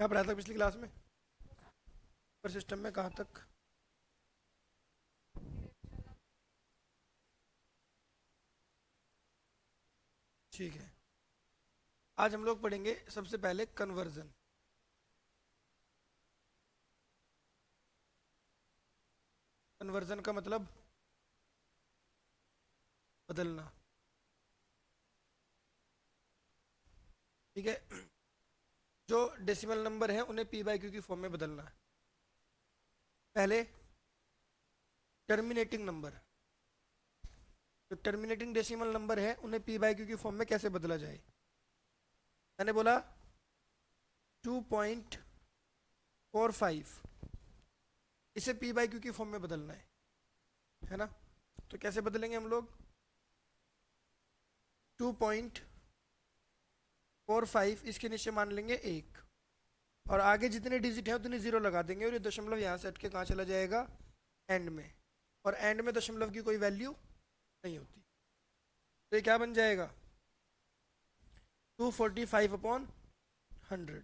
क्या पढ़ाया था पिछली क्लास में? पर सिस्टम में कहाँ तक? ठीक है। आज हम लोग पढ़ेंगे सबसे पहले कन्वर्जन। कन्वर्जन का मतलब बदलना। ठीक है। जो डेसिमल नंबर है उन्हें पी बाई क्यू की फॉर्म में बदलना है। पहले टर्मिनेटिंग नंबर, जो टर्मिनेटिंग डेसिमल नंबर है उन्हें पी बाई क्यू की फॉर्म में कैसे बदला जाए। मैंने बोला 2.45, इसे पी बाई क्यू की फॉर्म में बदलना है ना। तो कैसे बदलेंगे हम लोग? 2.45 इसके नीचे मान लेंगे 1, और आगे जितने डिजिट हैं उतनी जीरो लगा देंगे, और ये दशमलव यहाँ से हट के कहाँ चला जाएगा? एंड में। और एंड में दशमलव की कोई वैल्यू नहीं होती, तो ये क्या बन जाएगा? 245/100।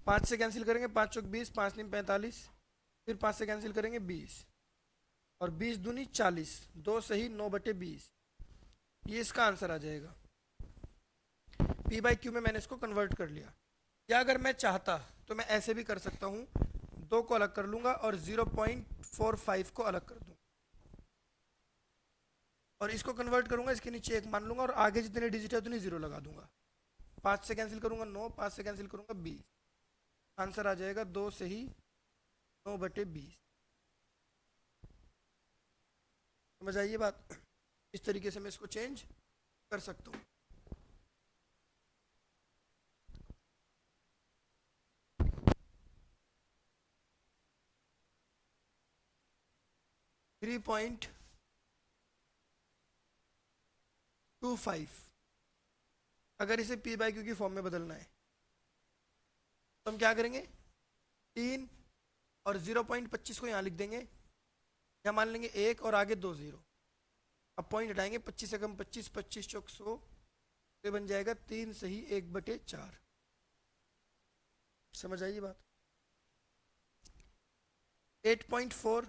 5 से कैंसिल करेंगे, 5 चौक 20, 5 तीन 45, फिर 5 से कैंसिल करेंगे 20, और 20 दूनी 40, 2 सही 9/20, ये इसका आंसर आ जाएगा। पी बाई क्यू में मैंने इसको कन्वर्ट कर लिया। या अगर मैं चाहता तो मैं ऐसे भी कर सकता हूँ, 2 को अलग कर लूंगा और 0.45 को अलग कर दूंगा, और इसको कन्वर्ट करूंगा, इसके नीचे 1 मान लूंगा और आगे जितने डिजिट है उतनी जीरो लगा दूंगा। 5 से कैंसिल करूंगा 9, 5 से कैंसिल करूंगा 20, आंसर आ जाएगा 2 से ही 9/20। समझ आई ये बात? इस तरीके से मैं इसको चेंज कर सकता हूँ। थ्री पॉइंट 25, अगर इसे पी बाई क्यू की फॉर्म में बदलना है तो हम क्या करेंगे? 3 और 0.25 को यहाँ लिख देंगे, या मान लेंगे 1 और आगे 2 जीरो। अब पॉइंट हटाएंगे, 25 से कम 25, 25 चौक 100, तो बन जाएगा 3 सही 1/4। समझ आई बात? 8.4,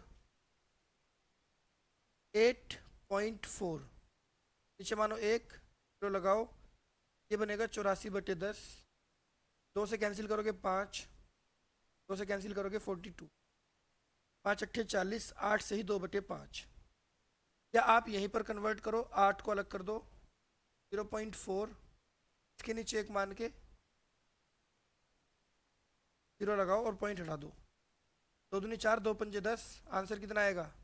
8.4 नीचे मानो 1 जीरो लगाओ, ये बनेगा 84/10। 2 से कैंसिल करोगे 5, 2 से कैंसिल करोगे 42, 5 अट्ठे 40, 8 से ही 2/5। या आप यहीं पर कन्वर्ट करो, 8 को अलग कर दो, 0.4 इसके नीचे 1 मान के जीरो लगाओ और पॉइंट हटा दो। 2 दूनी 4, 2 पंजे 10, आंसर कितना आएगा?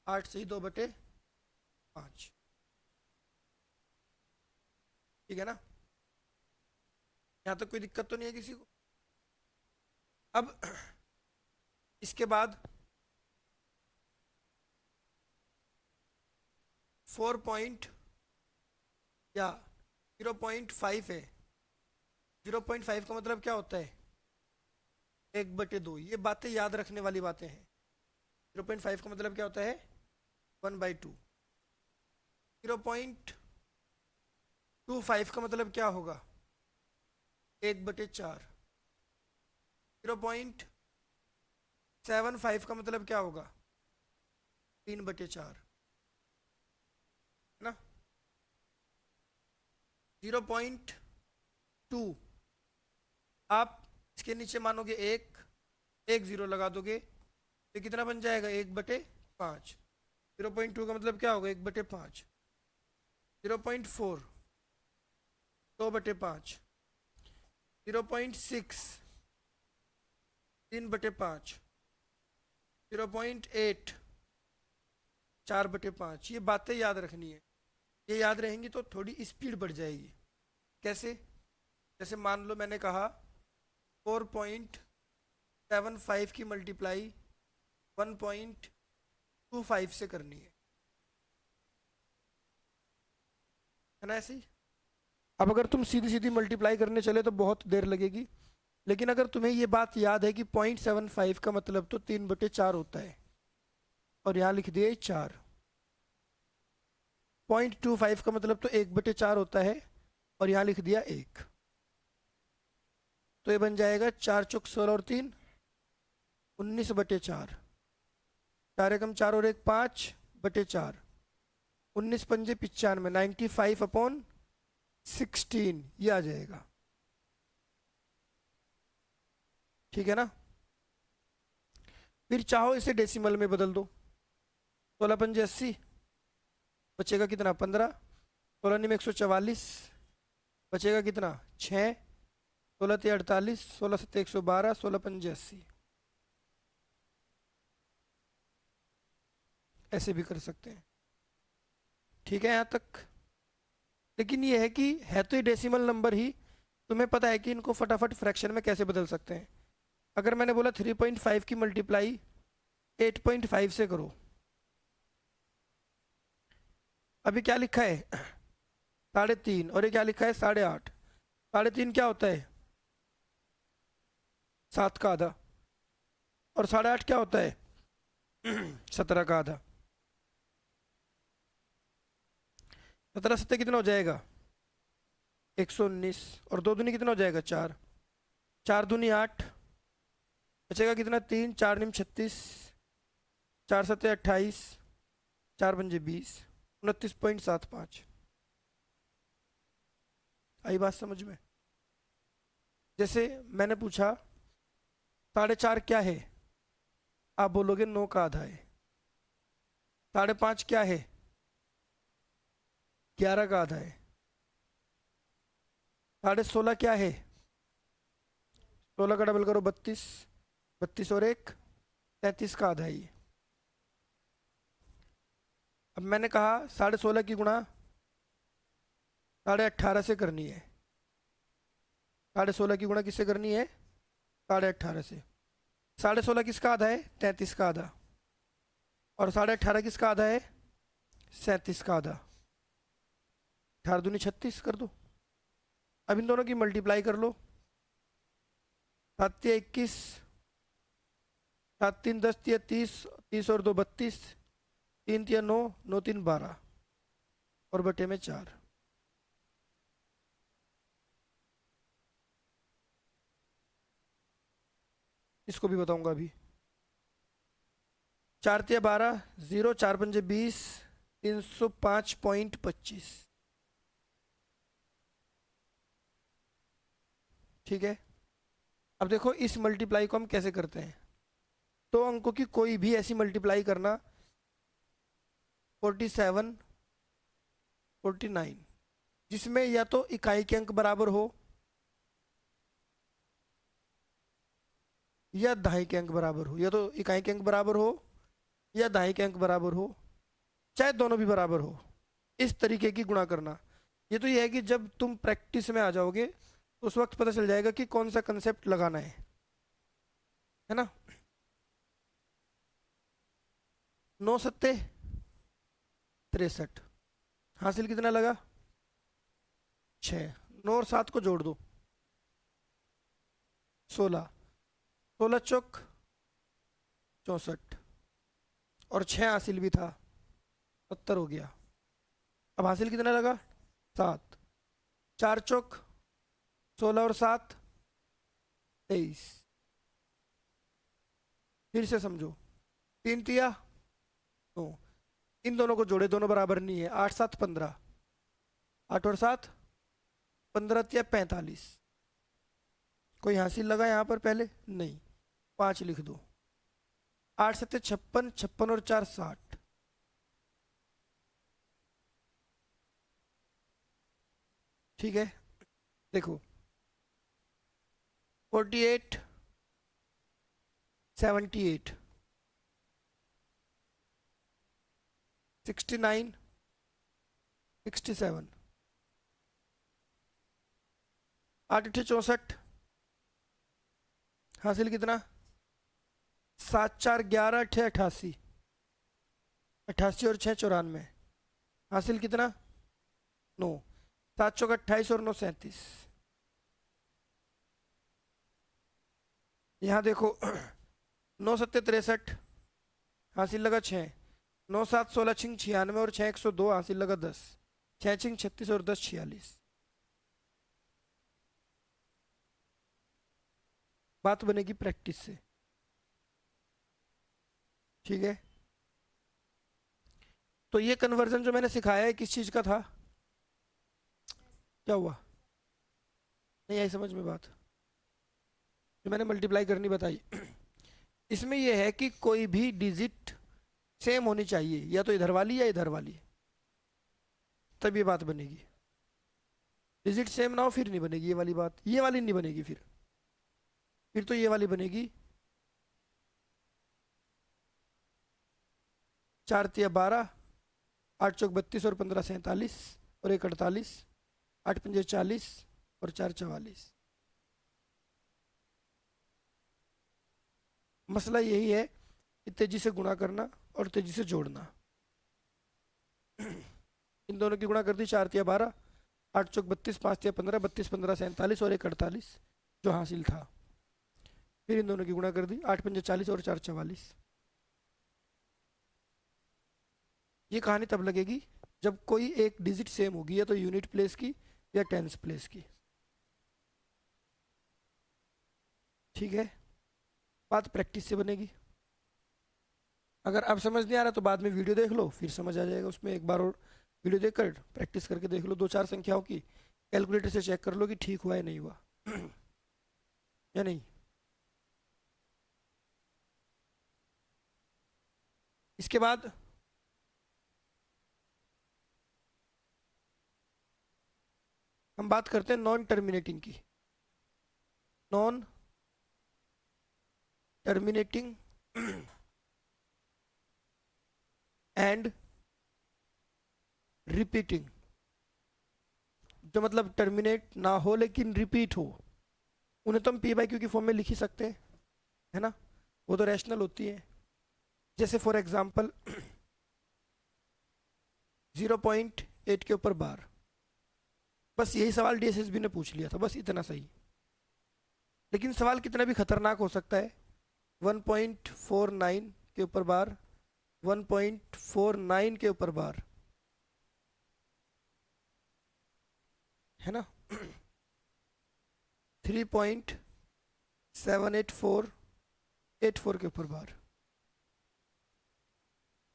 8 से ही 2/5। ठीक है ना? यहाँ तक कोई दिक्कत तो नहीं है किसी को? अब इसके बाद 4 पॉइंट या 0.5 है। 0.5 का मतलब क्या होता है? 1/2। ये बातें याद रखने वाली बातें हैं। 0.5 का मतलब क्या होता है? 1/2। 0.25 का मतलब क्या होगा? 1/4। 0.75 का मतलब क्या होगा? 3/4, है ना? 0.2 आप इसके नीचे मानोगे 1, 1 जीरो लगा दोगे, तो कितना बन जाएगा? 1/5। 0.2 का मतलब क्या होगा? 1/5। 0.4 2/5। 0.6 3/5। 0.8 4/5। ये बातें याद रखनी है। ये याद रहेंगी तो थोड़ी स्पीड बढ़ जाएगी। कैसे? जैसे मान लो मैंने कहा 4.75 की मल्टीप्लाई 1.25 से करनी है ना? ऐसे ही अब अगर तुम सीधी सीधी मल्टीप्लाई करने चले तो बहुत देर लगेगी, लेकिन अगर तुम्हें ये बात याद है कि 0.75 का मतलब तो 3/4 होता है, और यहाँ लिख दिए 4। 0.25 का मतलब तो 1/4 होता है, और यहाँ लिख दिया 1। तो ये बन जाएगा 4 × 4 और 3 19/4, 4 एकम 4 और 1 5/4, 19×5 95, 95/16 ये आ जाएगा। ठीक है ना। फिर चाहो इसे डेसिमल में बदल दो, 16×5 80, बचेगा कितना 15, 16 144, बचेगा कितना 6, 16 48, 16 7 112, 16×5 80। ऐसे भी कर सकते हैं। ठीक है यहाँ तक। लेकिन ये है कि है तो ये डेसिमल नंबर ही, तुम्हें पता है कि इनको फटाफट फ्रैक्शन में कैसे बदल सकते हैं। अगर मैंने बोला 3.5 की मल्टीप्लाई 8.5 से करो, अभी क्या लिखा है 3.5 और ये क्या लिखा है 8.5, 3.5 क्या होता है 7 का आधा, और 8.5 क्या होता है 17 का आधा। 17 7 कितना हो जाएगा 119, और 2 दूनी कितना हो जाएगा 4, 4 दूनी 8, बचेगा कितना 3, 4 निम 36, 4 7 28, 4×5 20, 29.75। आई बात समझ में। जैसे मैंने पूछा 4.5 क्या है, आप बोलोगे 9 का आधा है। 5.5 क्या है 11 का आधा है। 16.5 क्या है 16 का डबल करो 32, 32 और 1 33 का आधा है ये। अब मैंने कहा 16.5 की गुणा 18.5 से करनी है। 16.5 की गुणा किससे करनी है 18.5 से। 16.5 किसका आधा है 33 का आधा, और 18.5 किसका आधा है 37 का आधा। 18 दूनी 36 कर दो। अब इन दोनों की मल्टीप्लाई कर लो, 7 या 21, 7 3 10 या 30, 30 और 2 32, 3 या 9, 9 3 12, और बटे में 4। इसको भी बताऊंगा अभी। 4 या 12, 0, 4×5 20, 305.25। ठीक है। अब देखो इस मल्टीप्लाई को हम कैसे करते हैं। दो अंकों की कोई भी ऐसी मल्टीप्लाई करना, 47 49, जिसमें या तो इकाई के अंक बराबर हो या दहाई के अंक बराबर हो, या तो इकाई के अंक बराबर हो या दहाई के अंक बराबर हो, चाहे दोनों भी बराबर हो, इस तरीके की गुणा करना। ये तो ये है कि जब तुम प्रैक्टिस में आ जाओगे तो उस वक्त पता चल जाएगा कि कौन सा कंसेप्ट लगाना है ना। 9 सत्ते 63, हासिल कितना लगा 6, 9 और 7 को जोड़ दो 16, 16 चौक 64, और 6 हासिल भी था 70 हो गया। अब हासिल कितना लगा 7, 4 चौक 16 और 7 23। फिर से समझो, 3 तिया 9, इन दोनों को जोड़े, दोनों बराबर नहीं है, 8 7 15, 8 और 7 15 तिया 45। कोई हासिल लगा यहाँ पर पहले नहीं, 5 लिख दो। 8 7 56, 56 और 4 60। ठीक है। देखो 48 78, 69 67, 8 8 64, हासिल कितना 7 4 11, 8 88, 88 और 6 94, हासिल कितना 9, 7 चौक 28 और 9 37। यहाँ देखो 9 7 63, हासिल लगा 6, 9 7 16 छिंग 96 और 6 102, हासिल लगा 10, 6 छिंग 36 और 10 46। बात बनेगी प्रैक्टिस से। ठीक है, तो ये कन्वर्जन जो मैंने सिखाया है किस चीज का था? क्या हुआ, नहीं आई समझ में बात? जो मैंने मल्टीप्लाई करनी बताई इसमें यह है कि कोई भी डिजिट सेम होनी चाहिए, या तो इधर वाली या इधर वाली, तब ये बात बनेगी। डिजिट सेम ना हो फिर नहीं बनेगी ये वाली बात, ये वाली नहीं बनेगी फिर तो ये वाली बनेगी। 4 × 3 = 12, 8 × 4 = 32 और 15 × 47 और 1 × 48, 8 × 5 = 40 और 4 × 44। मसला यही है कि तेजी से गुणा करना और तेजी से जोड़ना। इन दोनों की गुणा कर दी, 4 × 3 = 12, 8 × 4 = 32, 5 × 3 = 15, 32 15 47 और 1 48 जो हासिल था। फिर इन दोनों की गुणा कर दी, 8 × 5 = 40 और 4 × 44। ये कहानी तब लगेगी जब कोई एक डिजिट सेम होगी, या तो यूनिट प्लेस की या टेंस प्लेस की। ठीक है, बात प्रैक्टिस से बनेगी। अगर अब समझ नहीं आ रहा तो बाद में वीडियो देख लो, फिर समझ आ जाएगा। उसमें एक बार और वीडियो देखकर प्रैक्टिस करके देख लो, 2 4 संख्याओं की, कैलकुलेटर से चेक कर लो कि ठीक हुआ या नहीं हुआ या नहीं। इसके बाद हम बात करते हैं नॉन टर्मिनेटिंग की। नॉन टर्मिनेटिंग एंड रिपीटिंग, जो मतलब टर्मिनेट ना हो लेकिन रिपीट हो, उन्हें तो हम पी बाई क्यू की फॉर्म में लिख ही सकते हैं, है ना? वो तो रैशनल होती है। जैसे फॉर एग्जांपल 0.8 के ऊपर बार, बस यही सवाल डीएसएसबी ने पूछ लिया था, बस इतना सही। लेकिन सवाल कितना भी खतरनाक हो सकता है। 1.49 के ऊपर बार, 1.49 के ऊपर बार, है ना? 3.784 के ऊपर बार,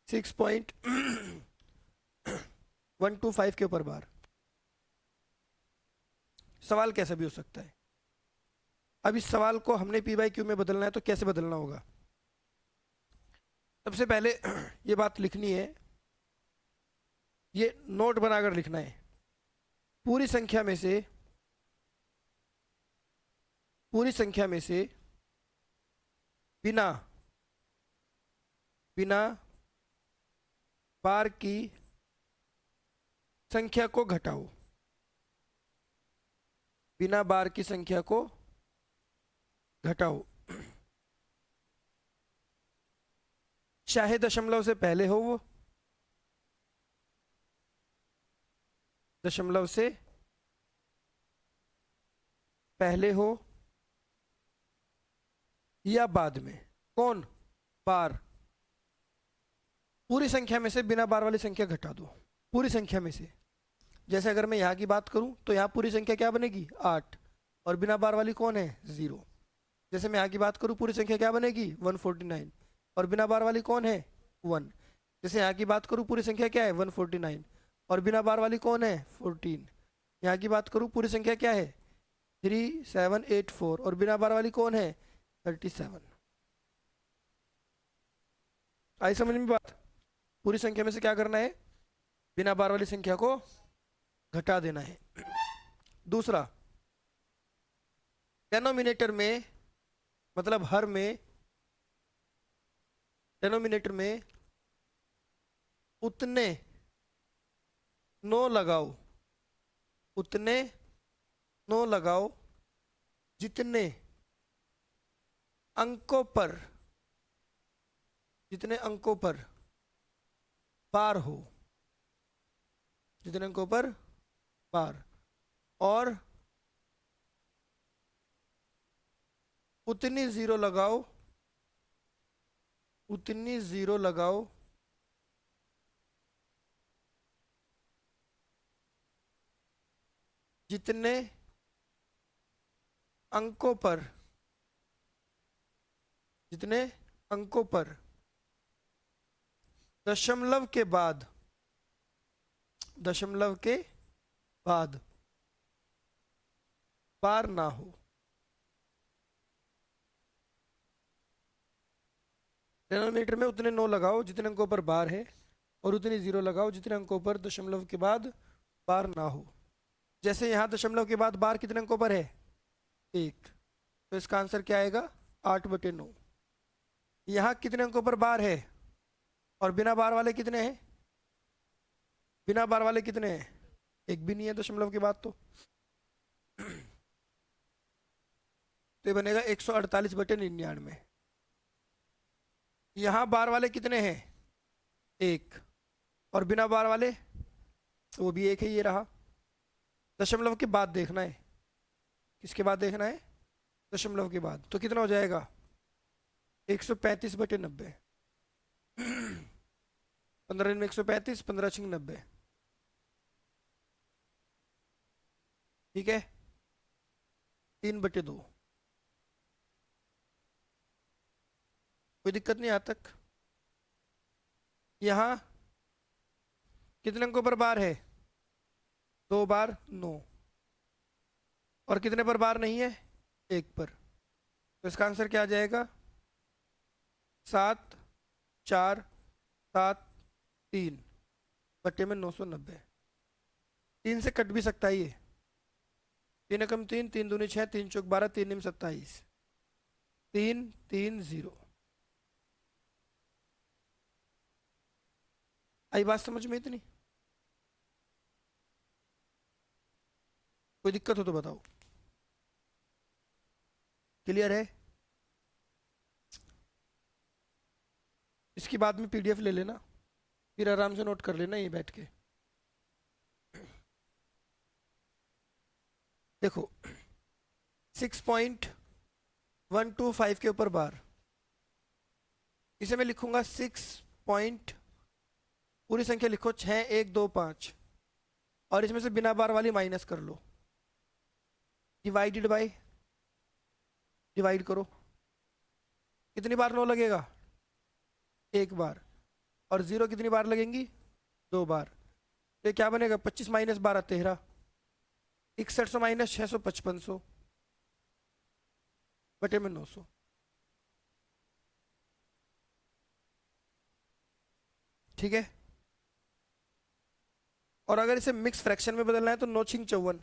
6.125 के ऊपर बार। सवाल कैसा भी हो सकता है। अब इस सवाल को हमने पी बाई क्यू में बदलना है, तो कैसे बदलना होगा? सबसे पहले ये बात लिखनी है, ये नोट बनाकर लिखना है। पूरी संख्या में से, पूरी संख्या में से बिना बिना बार की संख्या को घटाओ, बिना बार की संख्या को घटाओ, चाहे दशमलव से पहले हो वो, दशमलव से पहले हो या बाद में। कौन? बार। पूरी संख्या में से बिना बार वाली संख्या घटा दो, पूरी संख्या में से। जैसे अगर मैं यहाँ की बात करूं तो यहाँ पूरी संख्या क्या बनेगी? 8, और बिना बार वाली कौन है? 0। जैसे मैं यहाँ की बात करूं पूरी संख्या क्या बनेगी? 149, और बिना बार वाली कौन है? 1। जैसे यहाँ की बात करूं पूरी संख्या क्या है? 149, और बिना बार वाली कौन है? 14। यहाँ की बात करूं पूरी संख्या क्या है? 3784, और बिना बार वाली कौन है? 37। आई समझ में बात? पूरी संख्या में से क्या करना है? बिना बार वाली संख्या को घटा देना है। दूसरा, डेनोमिनेटर में, मतलब हर में, डेनोमिनेटर में उतने 9 लगाओ, उतने 9 लगाओ जितने अंकों पर, जितने अंकों पर बार हो, जितने अंकों पर बार, और उतनी 0 लगाओ, उतनी 0 लगाओ जितने अंकों पर जितने अंकों पर दशमलव के बाद बार ना हो। डिनोमिनेटर में उतने 9 लगाओ जितने अंकों पर बार है, और उतनी 0 लगाओ जितने अंकों पर दशमलव के बाद बार ना हो। जैसे यहाँ दशमलव के बाद बार कितने अंकों पर है? 1, तो इसका आंसर क्या आएगा? 8/9। यहाँ कितने अंकों पर बार है और बिना बार वाले कितने हैं? बिना बार वाले कितने हैं? एक भी नहीं है दशमलव के बाद। तो ये बनेगा 148/99। यहाँ बार वाले कितने हैं? 1, और बिना बार वाले तो वो भी 1 है, ये रहा। दशमलव के बाद देखना है। किसके बाद देखना है? दशमलव के बाद। तो कितना हो जाएगा? 135/90। 15 में 135, 15 छिंग 90। ठीक है, 3/2। कोई दिक्कत नहीं आज तक? यहाँ कितने अंकों पर बार है? 2 बार 9, और कितने पर बार नहीं है? 1 पर। तो इसका आंसर क्या आ जाएगा? 7, 4, 7, 3/990। 3 से कट भी सकता है ये। 3 एकम 3, 3 दूनी 6, 3 चौक 12, 3 निम 27, 3, 3, 0। आई बात समझ में इतनी? कोई दिक्कत हो तो बताओ। क्लियर है? इसकी बाद में पीडीएफ ले लेना, फिर आराम से नोट कर लेना ये बैठ के। देखो 6.125 के ऊपर बार, इसे मैं लिखूंगा 6 पॉइंट, पूरी संख्या लिखो 6, 1, 2, 5, और इसमें से बिना बार वाली माइनस कर लो। डिवाइडेड बाय, डिवाइड करो। कितनी बार 9 लगेगा? 1 बार। और 0 कितनी बार लगेंगी? 2 बार। तो ये क्या बनेगा? 25 माइनस 12 13, 6100 माइनस 600 5500 बटे में 900। ठीक है, और अगर इसे मिक्स फ्रैक्शन में बदलना है तो 9 छिंग 54,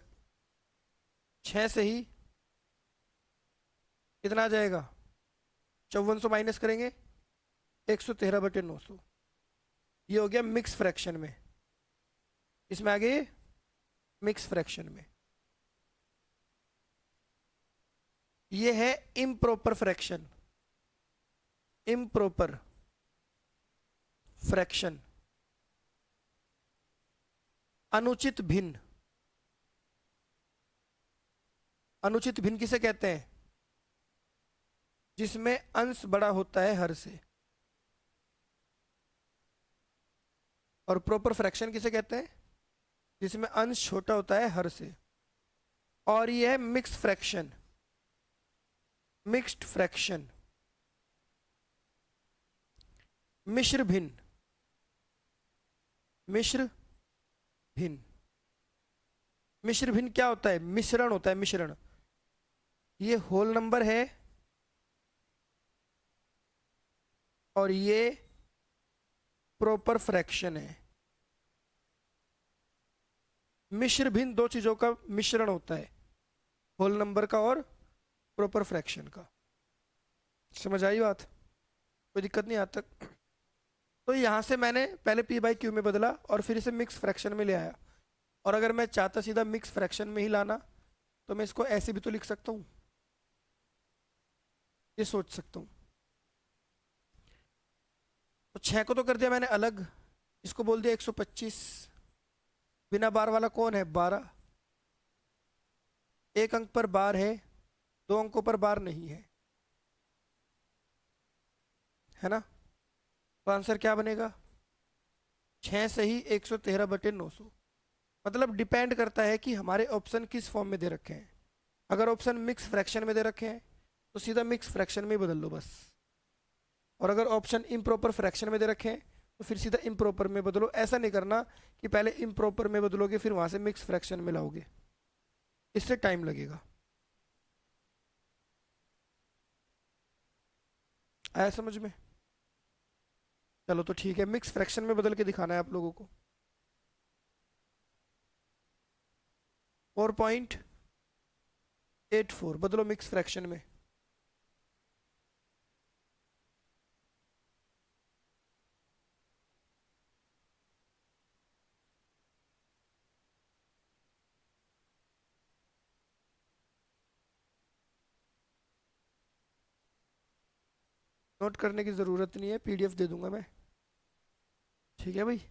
6 से ही कितना आ जाएगा? 5400 माइनस करेंगे 113/900। ये हो गया मिक्स फ्रैक्शन में। इसमें आ गए मिक्स फ्रैक्शन में। ये है इम्प्रॉपर फ्रैक्शन। इम्प्रॉपर फ्रैक्शन, अनुचित भिन्न। अनुचित भिन्न किसे कहते हैं? जिसमें अंश बड़ा होता है हर से। और प्रॉपर फ्रैक्शन किसे कहते हैं? जिसमें अंश छोटा होता है हर से। और ये है मिक्स फ्रैक्शन, मिक्स्ड फ्रैक्शन, मिश्र भिन्न। मिश्र भिन्न, मिश्र भिन्न क्या होता है? मिश्रण होता है, मिश्रण। ये होल नंबर है और ये प्रॉपर फ्रैक्शन है। मिश्र भिन्न दो चीजों का मिश्रण होता है, होल नंबर का और प्रॉपर फ्रैक्शन का। समझ आई बात? कोई दिक्कत नहीं आज तक? तो यहां से मैंने पहले p/q में बदला और फिर इसे मिक्स फ्रैक्शन में ले आया। और अगर मैं चाहता सीधा मिक्स फ्रैक्शन में ही लाना तो मैं इसको ऐसे भी तो लिख सकता हूं, ये सोच सकता हूं। तो 6 को तो कर दिया मैंने अलग, इसको बोल दिया 125। बिना बार वाला कौन है? 12। 1 अंक पर बार है, 2 अंकों पर बार नहीं है ना? तो आंसर क्या बनेगा? 6 से ही 113/900। मतलब डिपेंड करता है कि हमारे ऑप्शन किस फॉर्म में दे रखे हैं। अगर ऑप्शन मिक्स फ्रैक्शन में दे रखे हैं तो सीधा मिक्स फ्रैक्शन में ही बदल लो बस। और अगर ऑप्शन इम्प्रॉपर फ्रैक्शन में दे रखे हैं तो फिर सीधा इम्प्रॉपर में बदलो। ऐसा नहीं करना कि पहले इम्प्रॉपर में बदलोगे फिर वहां से मिक्स फ्रैक्शन में लाओगे, इससे टाइम लगेगा। आया समझ में? चलो तो ठीक है, मिक्स फ्रैक्शन में बदल के दिखाना है आप लोगों को। 4.84 बदलो मिक्स फ्रैक्शन में। नोट करने की ज़रूरत नहीं है, पीडीएफ दे दूंगा मैं। ठीक है भाई।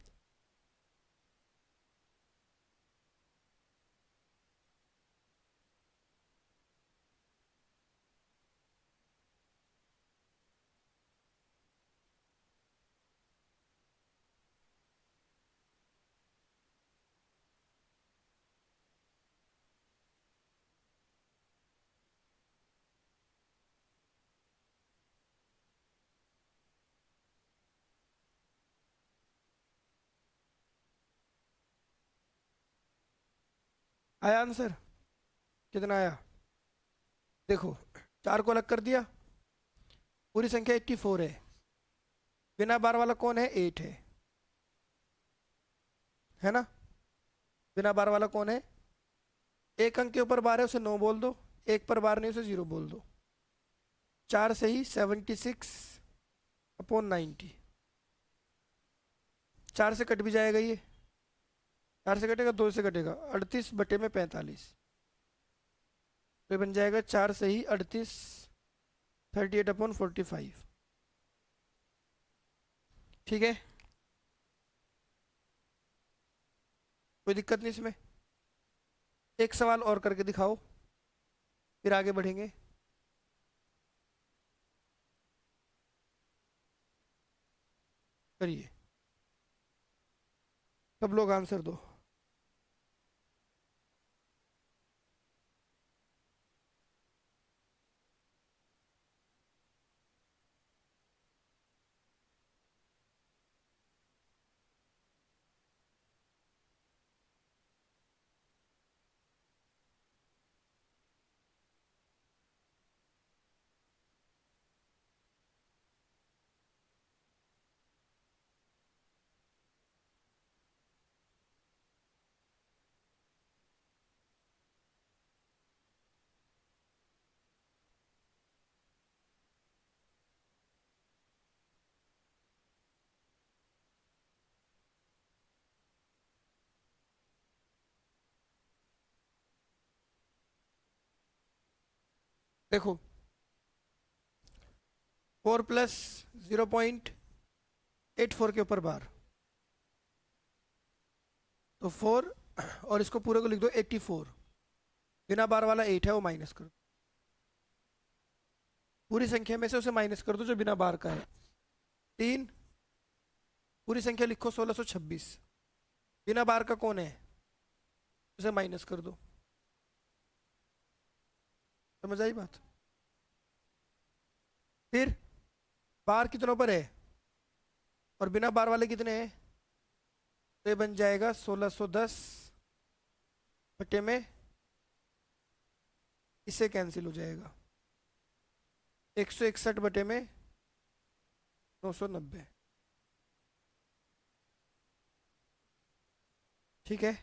आया आंसर? कितना आया देखो। 4 को अलग कर दिया, पूरी संख्या 84 है। बिना बार वाला कौन है? 8 है ना? बिना बार वाला कौन है? एक अंक के ऊपर बार है उसे 9 बोल दो, एक पर बार नहीं उसे 0 बोल दो। 4 से ही 76/90। 4 से कट भी जाएगा ये, 4 से कटेगा, 2 से कटेगा, 38/45। तो ये बन जाएगा 4 से ही 38, 38/45। ठीक है, कोई दिक्कत नहीं इसमें। एक सवाल और करके दिखाओ, फिर आगे बढ़ेंगे। करिए, सब लोग आंसर दो। देखो, 4 प्लस 0.84 के ऊपर बार, तो 4 और इसको पूरे को लिख दो 84। बिना बार वाला 8 है वो माइनस कर दो, पूरी संख्या में से उसे माइनस कर दो जो बिना बार का है। 3, पूरी संख्या लिखो 1626। बिना बार का कौन है उसे माइनस कर दो। समझ आई बात? फिर बार कितनों पर है और बिना बार वाले कितने हैं? तो ये बन जाएगा 1610 में, इससे कैंसिल हो जाएगा 161 में 990। ठीक है,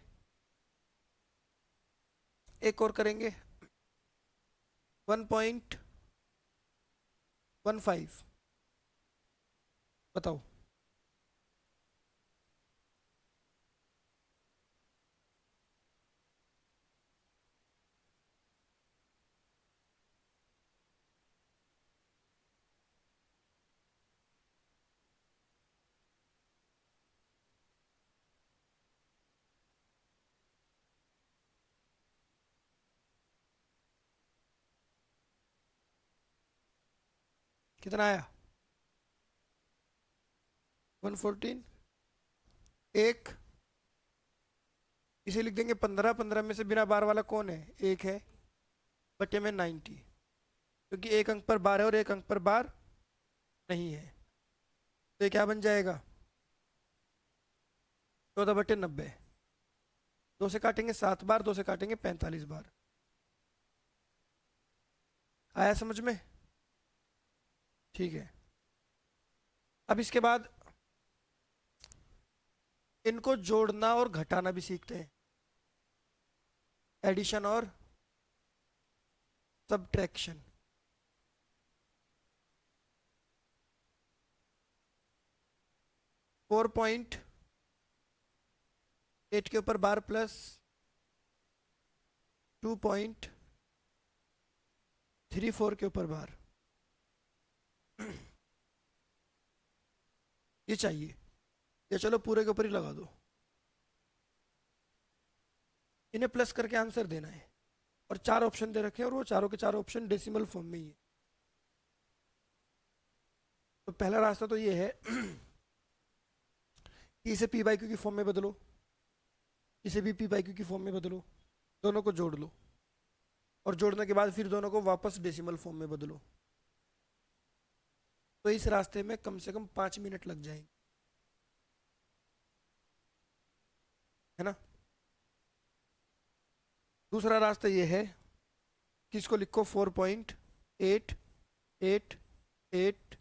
एक और करेंगे 1.15। बताओ। कितना आया? 114। एक, इसे लिख देंगे 15। 15 में से बिना बार वाला कौन है? एक है, बटे में 90, क्योंकि एक अंक पर बार है और एक अंक पर बार नहीं है। तो ये क्या बन जाएगा, 14/90। 2 से काटेंगे 7 बार, 2 से काटेंगे 45 बार। आया समझ में? ठीक है। अब इसके बाद इनको जोड़ना और घटाना भी सीखते हैं, एडिशन और सब्ट्रैक्शन। 4.8 के ऊपर बार प्लस 2.34 के ऊपर बार, ये चाहिए। ये चलो पूरे के ऊपर ही लगा दो, इन्हें प्लस करके आंसर देना है। और 4 ऑप्शन दे रखे हैं और वो चारों के चारों ऑप्शन डेसिमल फॉर्म में ही है। तो पहला रास्ता तो ये है कि इसे पी बाई क्यू की फॉर्म में बदलो, इसे भी पी बाई क्यू की फॉर्म में बदलो, दोनों को जोड़ लो, और जोड़ने के बाद फिर दोनों को वापस डेसिमल फॉर्म में बदलो। तो इस रास्ते में कम से कम 5 मिनट लग जाएंगे, है ना। दूसरा रास्ता ये है कि इसको लिखो 4.888,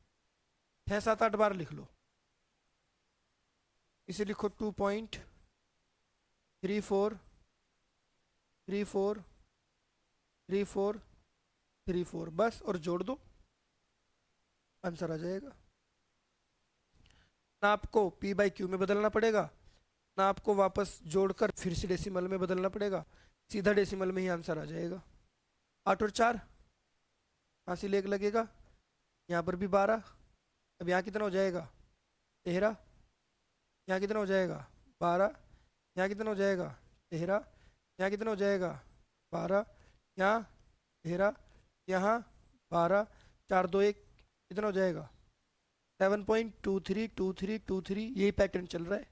6 7 8 बार लिख लो। इसे लिखो 2.34343434, बस, और जोड़ दो, आंसर आ जाएगा। ना आपको पी बाई क्यू में बदलना पड़ेगा, ना आपको वापस जोड़कर फिर से डेसिमल में बदलना पड़ेगा, सीधा डेसिमल में ही आंसर आ जाएगा। 8 और 4, हासिल 1 लगेगा, यहाँ पर भी 12। अब यहाँ कितना हो जाएगा, 13। यहाँ कितना हो जाएगा, 12। यहाँ कितना हो जाएगा, 13। यहाँ कितना हो जाएगा, 12। यहाँ 13, यहाँ 12, 4 2 1, कितना हो जाएगा, 7.232323। यही पैटर्न चल रहा है।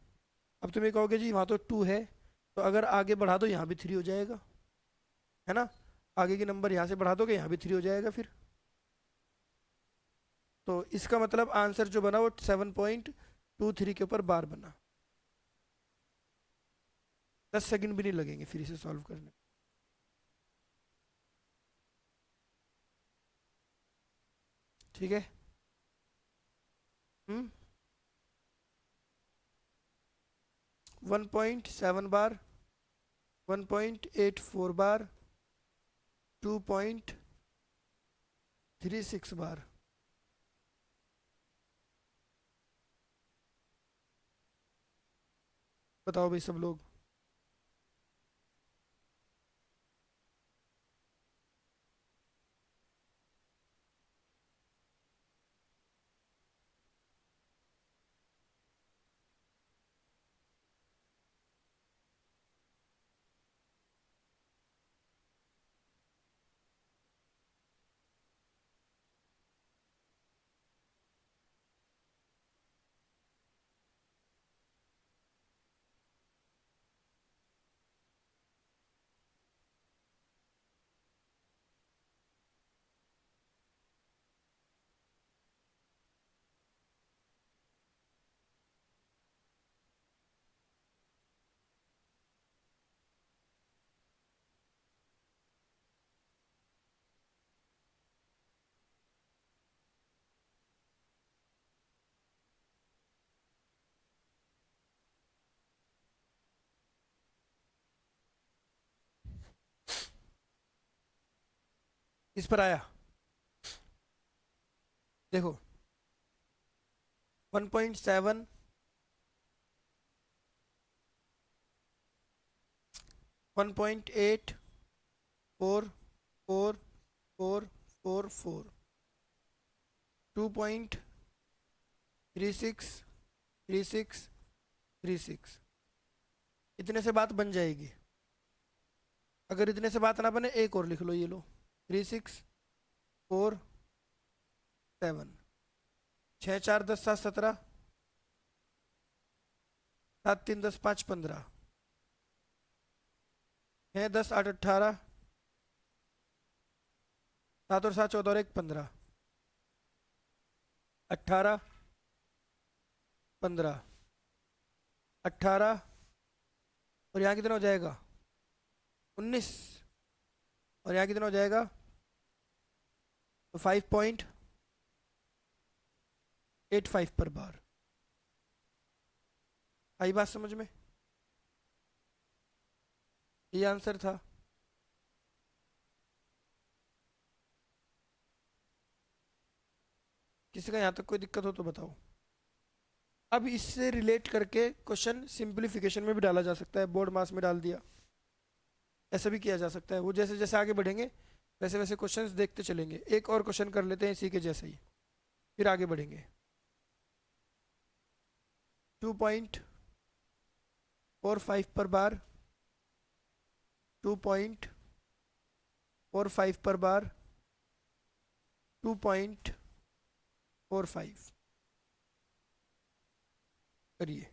अब तुम ये कहोगे जी वहाँ तो 2 है, तो अगर आगे बढ़ा दो यहाँ भी 3 हो जाएगा, है ना। आगे के नंबर यहाँ से बढ़ा दोगे यहाँ भी 3 हो जाएगा फिर। तो इसका मतलब आंसर जो बना वो 7.23 के ऊपर बार बना। 10 सेकंड भी नहीं लगेंगे फिर इसे सॉल्व करने में। ठीक है। 1.7 बार, 1.84 बार, 2.36 बार। बताओ भाई सब लोग। इस पर आया, देखो 1.7, 1.8, 4 4 4 4 4, 2.363636, इतने से बात बन जाएगी। अगर इतने से बात ना बने एक और लिख लो, ये लो 3647। 6 4 10 7 17, 7 3 10 5 15, 6 10 8 18, 7 और 7 14 और 1 15, 18, 15, 18, और यहाँ कितना हो जाएगा 19, और यहाँ कितना हो जाएगा तो 5.85 पर बार। आई बात समझ में? ये आंसर था। किसी का यहाँ तक कोई दिक्कत हो तो बताओ। अब इससे रिलेट करके क्वेश्चन सिंपलीफिकेशन में भी डाला जा सकता है, बोर्ड मास में डाल दिया, ऐसा भी किया जा सकता है। वो जैसे जैसे आगे बढ़ेंगे वैसे वैसे क्वेश्चंस देखते चलेंगे। एक और क्वेश्चन कर लेते हैं इसी के जैसे ही, फिर आगे बढ़ेंगे। 2.45 पर बार, 2.45 पर बार, 2.45 करिए।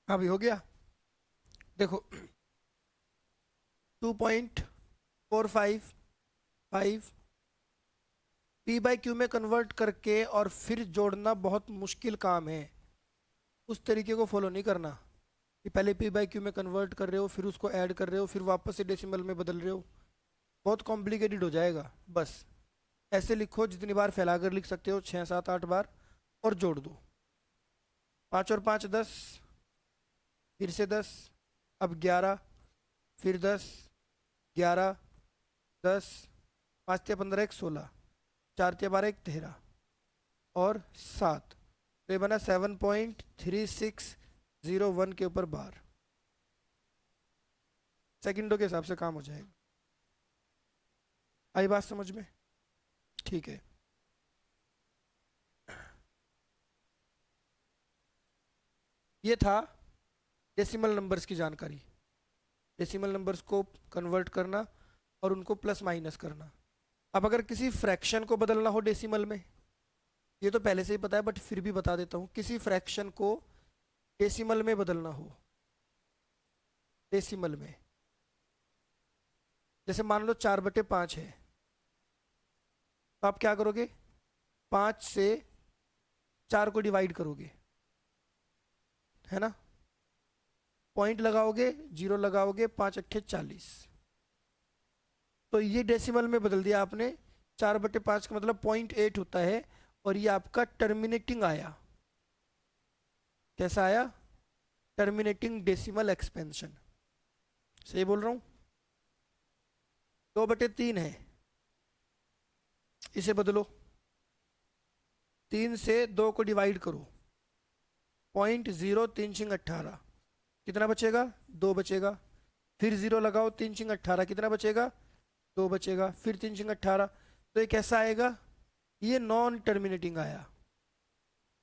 हाँ भी हो गया। देखो 2.455 पी बाई क्यू में कन्वर्ट करके और फिर जोड़ना बहुत मुश्किल काम है। उस तरीके को फॉलो नहीं करना कि पहले पी बाई क्यू में कन्वर्ट कर रहे हो, फिर उसको ऐड कर रहे हो, फिर वापस से डेसिमल में बदल रहे हो। बहुत कॉम्प्लिकेटेड हो जाएगा। बस ऐसे लिखो, जितनी बार फैलाकर लिख सकते हो, 6, 7, 8 बार, और जोड़ दो। 5 और 5 10, फिर से 10, अब 11, फिर 10, 11, 10, 5 × 3 = 15, 1 16, 4 × 12 = 13, और 7, तो ये बना 7.3601 के ऊपर बार। सेकंडों के हिसाब से काम हो जाएगा। आई बात समझ में? ठीक है। ये था डेसिमल नंबर्स की जानकारी। डेसिमल नंबर्स को कन्वर्ट करना और उनको प्लस माइनस करना। अब अगर किसी फ्रैक्शन को बदलना हो डेसिमल में, ये तो पहले से ही पता है बट फिर भी बता देता हूँ, किसी फ्रैक्शन को डेसिमल में बदलना हो, डेसिमल में, जैसे मान लो 4/5 है, तो आप क्या करोगे, 5 से 4 को डिवाइड करोगे, है ना, पॉइंट लगाओगे, 0 लगाओगे, 5 × 8 = 40। तो ये डेसिमल में बदल दिया आपने। 4/5 का मतलब 0.8 होता है, और ये आपका टर्मिनेटिंग आया। कैसा आया? Terminating decimal expansion. सही बोल रहा हूं? 2/3 है, इसे बदलो, 3 से 2 को डिवाइड करो, 0.03618, कितना बचेगा? 2 बचेगा। फिर 0 लगाओ, 3 चिंग 18, कितना बचेगा? 2 बचेगा। फिर 3 चिंग 18, तो ये कैसा आएगा? ये नॉन टर्मिनेटिंग आया।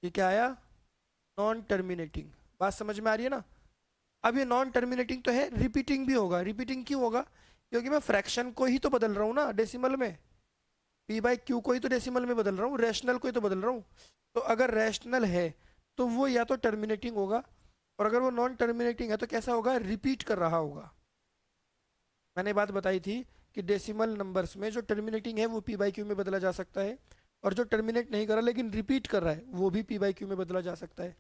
ये क्या आया? Non terminating. बात समझ में आ रही है ना? अब ये नॉन टर्मिनेटिंग तो है, रिपीटिंग भी होगा। रिपीटिंग क्यों होगा? क्योंकि मैं फ्रैक्शन को ही तो बदल रहा हूँ ना डेसिमल में। पी बाई क्यू को ही तो डेसिमल में बदल रहा हूँ, रैशनल को ही तो बदल रहा हूँ। तो अगर रैशनल है तो वो या तो टर्मिनेटिंग होगा, और अगर वो नॉन टर्मिनेटिंग है तो कैसा होगा? रिपीट कर रहा होगा। मैंने बात बताई थी कि डेसिमल नंबर्स में जो टर्मिनेटिंग है वो पी बाई क्यू में बदला जा सकता है, और जो टर्मिनेट नहीं कर रहा लेकिन रिपीट कर रहा है वो भी पी बाई क्यू में बदला जा सकता है,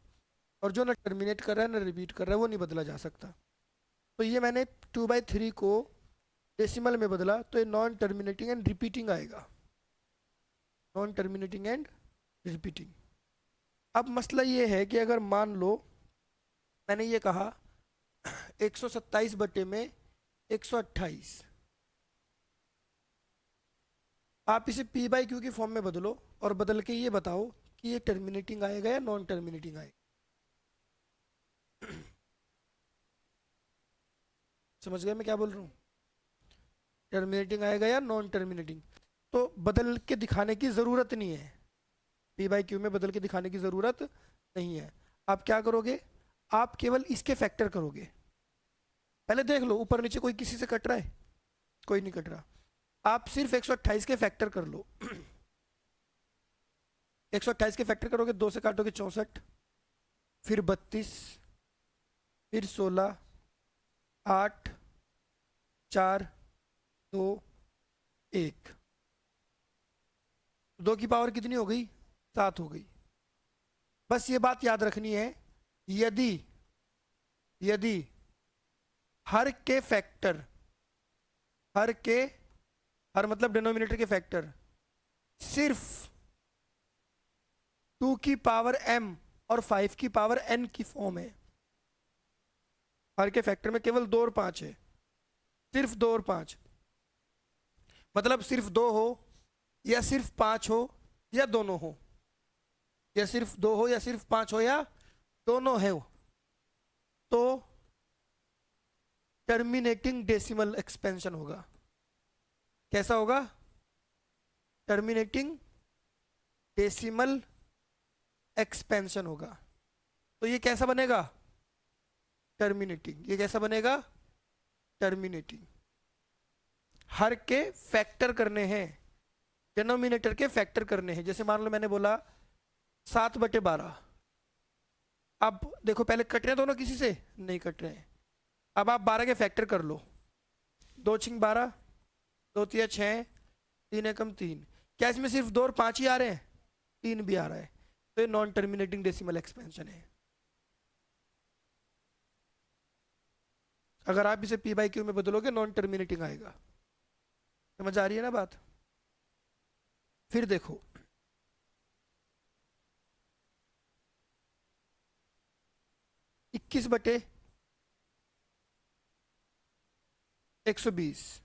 और जो ना टर्मिनेट कर रहा है ना रिपीट कर रहा है वो नहीं बदला जा सकता। तो ये मैंने 2/3 को डेसिमल में बदला, तो ये नॉन टर्मिनेटिंग एंड रिपीटिंग आएगा। Non terminating and repeating. अब मसला ये है कि अगर मान लो मैंने ये कहा 127 बटे में 128, आप इसे पी बाई क्यू की फॉर्म में बदलो और बदल के ये बताओ कि ये टर्मिनेटिंग आएगा या नॉन टर्मिनेटिंग आएगा। समझ गए मैं क्या बोल रहा हूँ? टर्मिनेटिंग आएगा या नॉन टर्मिनेटिंग? तो बदल के दिखाने की ज़रूरत नहीं है, पी बाई क्यू में बदल के दिखाने की ज़रूरत नहीं है। आप क्या करोगे? आप केवल इसके फैक्टर करोगे। पहले देख लो ऊपर नीचे कोई किसी से कट रहा है? कोई नहीं कट रहा। आप सिर्फ 128 के फैक्टर कर लो। 128 के फैक्टर करोगे, 2 से काटोगे 64, फिर 32, फिर 16, 8, 4, 2, 1, 2 की पावर कितनी हो गई? 7 हो गई। बस ये बात याद रखनी है, यदि यदि हर के फैक्टर, हर के, हर मतलब डिनोमिनेटर के फैक्टर सिर्फ 2 की पावर m और 5 की पावर n की फॉर्म है, हर के फैक्टर में केवल 2 और 5 है, सिर्फ 2 और 5, मतलब सिर्फ 2 हो या सिर्फ 5 हो या दोनों हो, या सिर्फ 2 हो या सिर्फ 5 हो या दोनों है, तो टर्मिनेटिंग डेसिमल एक्सपेंशन होगा। कैसा होगा? टर्मिनेटिंग डेसिमल एक्सपेंशन होगा। तो ये कैसा बनेगा? टर्मिनेटिंग। ये कैसा बनेगा? टर्मिनेटिंग। हर के फैक्टर करने हैं, डिनोमिनेटर के फैक्टर करने हैं। जैसे मान लो मैंने बोला 7/12। अब देखो पहले कट रहे हैं दोनों, किसी से नहीं कट रहे हैं। अब आप 12 के फैक्टर कर लो, 2 छिंग 12, 2 तिया 6, 3 एकम 3। क्या इसमें सिर्फ 2 और 5 ही आ रहे हैं? 3 भी आ रहा है, तो ये नॉन टर्मिनेटिंग डेसिमल एक्सपेंशन है। अगर आप इसे पी बाई क्यू में बदलोगे नॉन टर्मिनेटिंग आएगा। समझ आ रही है ना बात? फिर देखो 21/120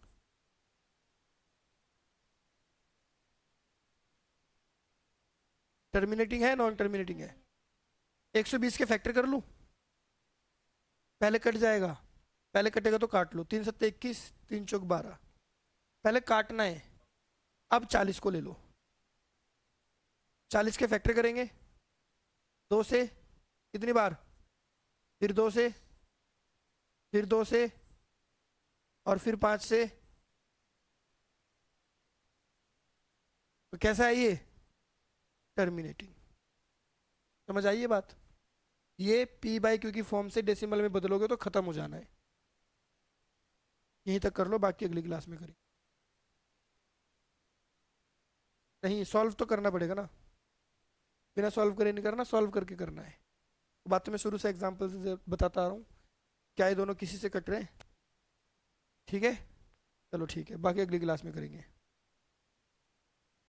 टर्मिनेटिंग है नॉन टर्मिनेटिंग है? 120 के फैक्टर कर लूं? पहले कट जाएगा, पहले कटेगा तो काट लो। 3 7 21, 3 चौक 12, पहले काटना है। अब 40 को ले लो, 40 के फैक्टर करेंगे 2 से, कितनी बार? फिर 2 से, फिर 2 से, और फिर 5 से। तो कैसा है ये? टर्मिनेटिंग। समझ आई ये बात? ये पी बाई क्यू की फॉर्म से डेसिमल में बदलोगे तो खत्म हो जाना है। यहीं तक कर लो, बाकी अगली क्लास में करेंगे। नहीं, सॉल्व तो करना पड़ेगा ना, बिना सॉल्व करे नहीं करना, सॉल्व करके करना है। बात तो मैं शुरू से एग्जांपल से बताता आ रहा हूँ। क्या ये दोनों किसी से कट रहे हैं? ठीक है, चलो ठीक है, बाकी अगली क्लास में करेंगे।